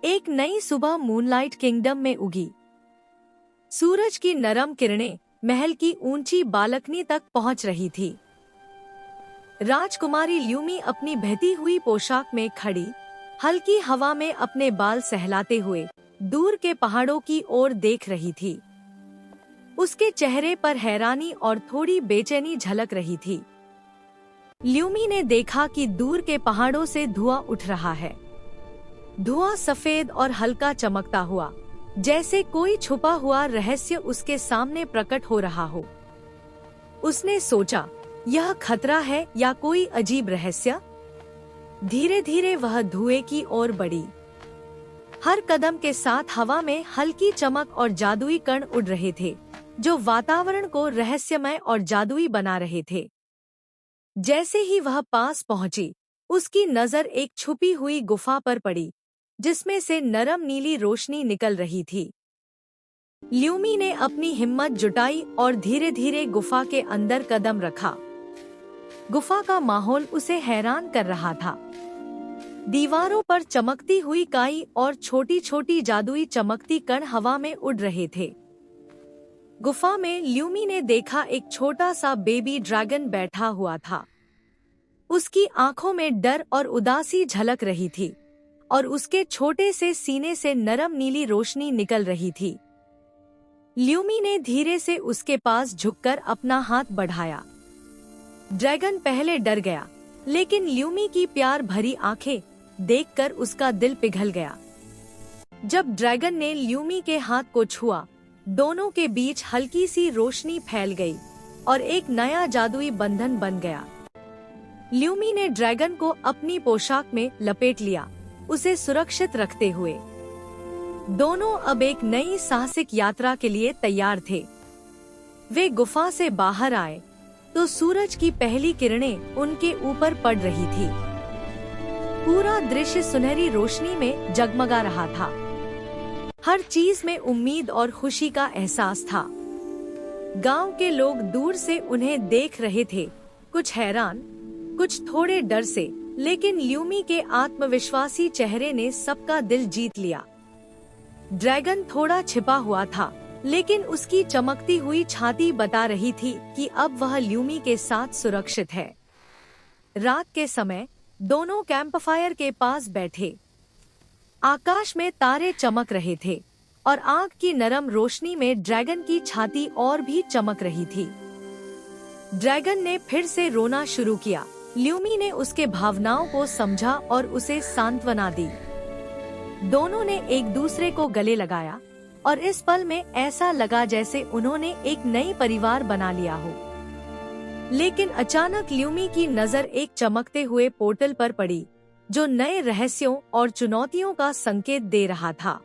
एक नई सुबह मूनलाइट किंगडम में उगी। सूरज की नरम किरणें महल की ऊंची बालकनी तक पहुंच रही थी। राजकुमारी ल्यूमी अपनी बहती हुई पोशाक में खड़ी, हल्की हवा में अपने बाल सहलाते हुए दूर के पहाड़ों की ओर देख रही थी। उसके चेहरे पर हैरानी और थोड़ी बेचैनी झलक रही थी। ल्यूमी ने देखा कि दूर के पहाड़ों से धुआं उठ रहा है। धुआं सफेद और हल्का चमकता हुआ, जैसे कोई छुपा हुआ रहस्य उसके सामने प्रकट हो रहा हो। उसने सोचा, यह खतरा है या कोई अजीब रहस्य? धीरे धीरे वह धुएं की ओर बढ़ी। हर कदम के साथ हवा में हल्की चमक और जादुई कण उड़ रहे थे, जो वातावरण को रहस्यमय और जादुई बना रहे थे। जैसे ही वह पास पहुंची, उसकी नजर एक छुपी हुई गुफा पर पड़ी, जिसमें से नरम नीली रोशनी निकल रही थी। ल्यूमी ने अपनी हिम्मत जुटाई और धीरे धीरे गुफा के अंदर कदम रखा। गुफा का माहौल उसे हैरान कर रहा था। दीवारों पर चमकती हुई काई और छोटी छोटी जादुई चमकती कण हवा में उड़ रहे थे। गुफा में ल्यूमी ने देखा एक छोटा सा बेबी ड्रैगन बैठा हुआ था। उसकी आंखों में डर और उदासी झलक रही थी, और उसके छोटे से सीने से नरम नीली रोशनी निकल रही थी। ल्यूमी ने धीरे से उसके पास झुककर अपना हाथ बढ़ाया। ड्रैगन पहले डर गया, लेकिन ल्यूमी की प्यार भरी आंखें देखकर उसका दिल पिघल गया। जब ड्रैगन ने ल्यूमी के हाथ को छुआ, दोनों के बीच हल्की सी रोशनी फैल गई और एक नया जादुई बंधन बन गया। ल्यूमी ने ड्रैगन को अपनी पोशाक में लपेट लिया, उसे सुरक्षित रखते हुए। दोनों अब एक नई साहसिक यात्रा के लिए तैयार थे। वे गुफा से बाहर आए तो सूरज की पहली किरणें उनके ऊपर पड़ रही थी। पूरा दृश्य सुनहरी रोशनी में जगमगा रहा था। हर चीज में उम्मीद और खुशी का एहसास था। गांव के लोग दूर से उन्हें देख रहे थे, कुछ हैरान, कुछ थोड़े डर से, लेकिन ल्यूमी के आत्मविश्वासी चेहरे ने सबका दिल जीत लिया। ड्रैगन थोड़ा छिपा हुआ था, लेकिन उसकी चमकती हुई छाती बता रही थी कि अब वह ल्यूमी के साथ सुरक्षित है। रात के समय दोनों कैंपफायर के पास बैठे। आकाश में तारे चमक रहे थे और आग की नरम रोशनी में ड्रैगन की छाती और भी चमक रही थी। ड्रैगन ने फिर से रोना शुरू किया। ल्यूमी ने उसके भावनाओं को समझा और उसे सांत्वना दी। दोनों ने एक दूसरे को गले लगाया और इस पल में ऐसा लगा जैसे उन्होंने एक नई परिवार बना लिया हो। लेकिन अचानक ल्यूमी की नजर एक चमकते हुए पोर्टल पर पड़ी, जो नए रहस्यों और चुनौतियों का संकेत दे रहा था।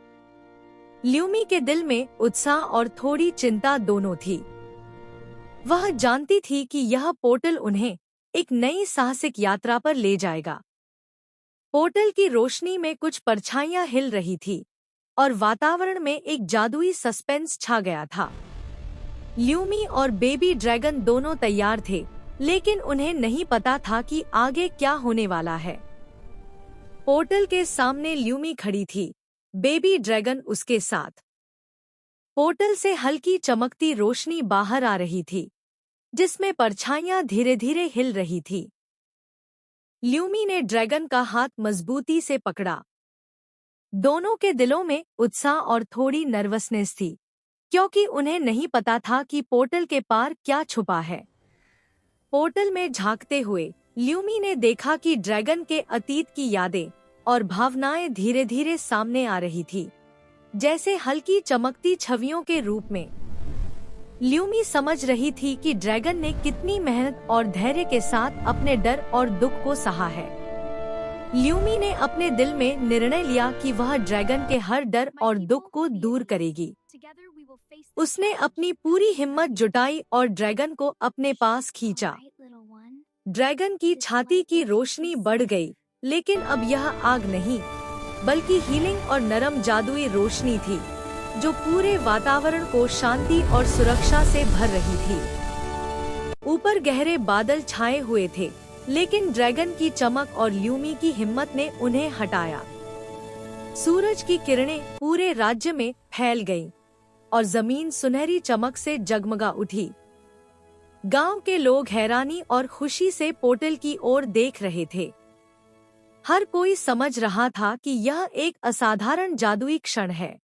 ल्यूमी के दिल में उत्साह और थोड़ी चिंता दोनों थी। वह जानती थी कि यह पोर्टल उन्हें एक नई साहसिक यात्रा पर ले जाएगा। पोर्टल की रोशनी में कुछ परछाइयां हिल रही थी और वातावरण में एक जादुई सस्पेंस छा गया था। ल्यूमी और बेबी ड्रैगन दोनों तैयार थे, लेकिन उन्हें नहीं पता था कि आगे क्या होने वाला है। पोर्टल के सामने ल्यूमी खड़ी थी, बेबी ड्रैगन उसके साथ। पोर्टल से हल्की चमकती रोशनी बाहर आ रही थी, जिसमें परछाइयां धीरे धीरे हिल रही थी। ल्यूमी ने ड्रैगन का हाथ मजबूती से पकड़ा। दोनों के दिलों में उत्साह और थोड़ी नर्वसनेस थी, क्योंकि उन्हें नहीं पता था कि पोर्टल के पार क्या छुपा है। पोर्टल में झांकते हुए ल्यूमी ने देखा कि ड्रैगन के अतीत की यादें और भावनाएं धीरे धीरे सामने आ रही थी, जैसे हल्की चमकती छवियों के रूप में। ल्यूमी समझ रही थी कि ड्रैगन ने कितनी मेहनत और धैर्य के साथ अपने डर और दुख को सहा है। ल्यूमी ने अपने दिल में निर्णय लिया कि वह ड्रैगन के हर डर और दुख को दूर करेगी। उसने अपनी पूरी हिम्मत जुटाई और ड्रैगन को अपने पास खींचा। ड्रैगन की छाती की रोशनी बढ़ गई, लेकिन अब यह आग नहीं, बल्कि हीलिंग और नरम जादुई रोशनी थी, जो पूरे वातावरण को शांति और सुरक्षा से भर रही थी। ऊपर गहरे बादल छाए हुए थे, लेकिन ड्रैगन की चमक और ल्यूमी की हिम्मत ने उन्हें हटाया। सूरज की किरणें पूरे राज्य में फैल गईं और जमीन सुनहरी चमक से जगमगा उठी। गांव के लोग हैरानी और खुशी से पोर्टल की ओर देख रहे थे। हर कोई समझ रहा था कि यह एक असाधारण जादुई क्षण है।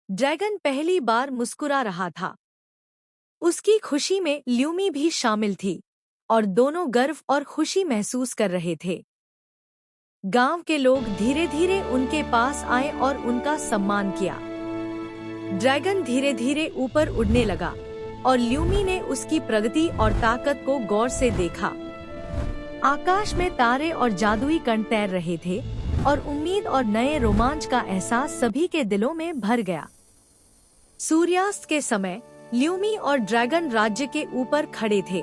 ड्रैगन पहली बार मुस्कुरा रहा था। उसकी खुशी में ल्यूमी भी शामिल थी और दोनों गर्व और खुशी महसूस कर रहे थे। गांव के लोग धीरे धीरे उनके पास आए और उनका सम्मान किया। ड्रैगन धीरे धीरे ऊपर उड़ने लगा और ल्यूमी ने उसकी प्रगति और ताकत को गौर से देखा। आकाश में तारे और जादुई कण तैर रहे थे और उम्मीद और नए रोमांच का एहसास सभी के दिलों में भर गया। सूर्यास्त के समय ल्यूमी और ड्रैगन राज्य के ऊपर खड़े थे।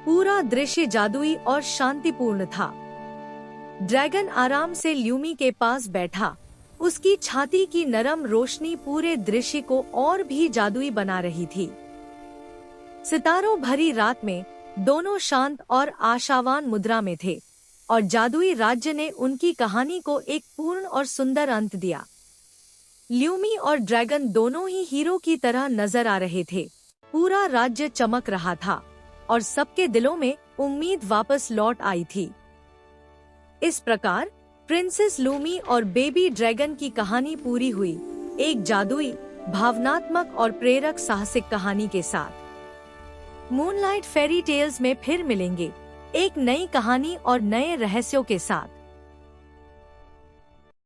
पूरा दृश्य जादुई और शांतिपूर्ण था। ड्रैगन आराम से ल्यूमी के पास बैठा। उसकी छाती की नरम रोशनी पूरे दृश्य को और भी जादुई बना रही थी। सितारों भरी रात में दोनों शांत और आशावान मुद्रा में थे और जादुई राज्य ने उनकी कहानी को एक पूर्ण और सुंदर अंत दिया। ल्यूमी और ड्रैगन दोनों ही हीरो की तरह नजर आ रहे थे। पूरा राज्य चमक रहा था और सबके दिलों में उम्मीद वापस लौट आई थी। इस प्रकार प्रिंसेस लूमी और बेबी ड्रैगन की कहानी पूरी हुई, एक जादुई, भावनात्मक और प्रेरक साहसिक कहानी के साथ। मूनलाइट फेरी टेल्स में फिर मिलेंगे, एक नई कहानी और नए रहस्यों के साथ।